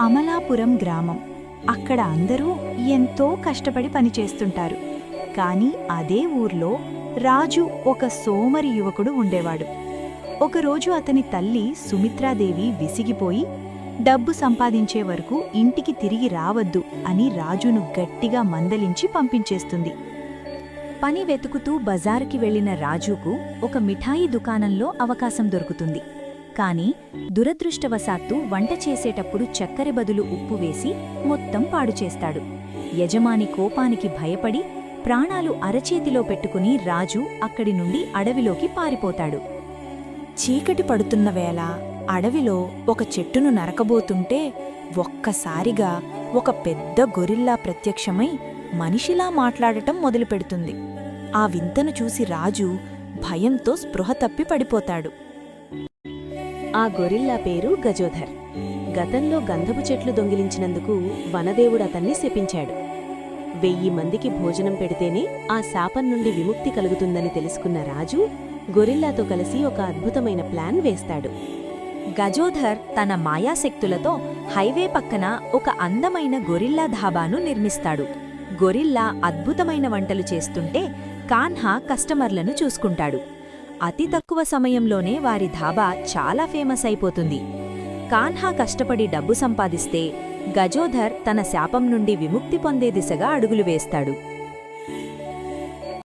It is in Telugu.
అమలాపురం గ్రామం. అక్కడ అందరూ ఎంతో కష్టపడి పనిచేస్తుంటారు. కాని అదే ఊర్లో రాజు ఒక సోమరి యువకుడు ఉండేవాడు. ఒకరోజు అతని తల్లి సుమిత్రాదేవి విసిగిపోయి డబ్బు సంపాదించే వరకు ఇంటికి తిరిగి రావద్దు అని రాజును గట్టిగా మందలించి పంపించేస్తుంది. పని వెతుకుతూ బజారుకి వెళ్లిన రాజుకు ఒక మిఠాయి దుకాణంలో అవకాశం దొరుకుతుంది. కాని దురదృష్టవశాత్తు వంట చేసేటప్పుడు చక్కెర బదులు ఉప్పు వేసి మొత్తం పాడుచేస్తాడు. యజమాని కోపానికి భయపడి ప్రాణాలు అరచేతిలో పెట్టుకుని రాజు అక్కడి నుండి అడవిలోకి పారిపోతాడు. చీకటి పడుతున్న వేళ అడవిలో ఒక చెట్టును నరకబోతుంటే ఒక్కసారిగా ఒక పెద్ద గొరిల్లా ప్రత్యక్షమై మనిషిలా మాట్లాడటం మొదలుపెడుతుంది. ఆ వింతను చూసి రాజు భయంతో స్పృహ తప్పి పడిపోతాడు. ఆ గొరిల్లా పేరు గజోధర్. గతంలో గంధపు చెట్లు దొంగిలించినందుకు వనదేవుడు అతన్ని శపించాడు. 1000 మందికి భోజనం పెడితేనే ఆ శాపం నుండి విముక్తి కలుగుతుందని తెలుసుకున్న రాజు గొరిల్లాతో కలిసి ఒక అద్భుతమైన ప్లాన్ వేస్తాడు. గజోధర్ తన మాయాశక్తులతో హైవే పక్కన ఒక అందమైన గొరిల్లా ధాబాను నిర్మిస్తాడు. గొరిల్లా అద్భుతమైన వంటలు చేస్తుంటే కాన్హా కస్టమర్లను చూసుకుంటాడు. అతి తక్కువ సమయంలోనే వారి ధాబా చాలా ఫేమస్ అయిపోతుంది. కాన్హా కష్టపడి డబ్బు సంపాదిస్తే గజోధర్ తన శాపం నుండి విముక్తి పొందే దిశగా అడుగులు వేస్తాడు.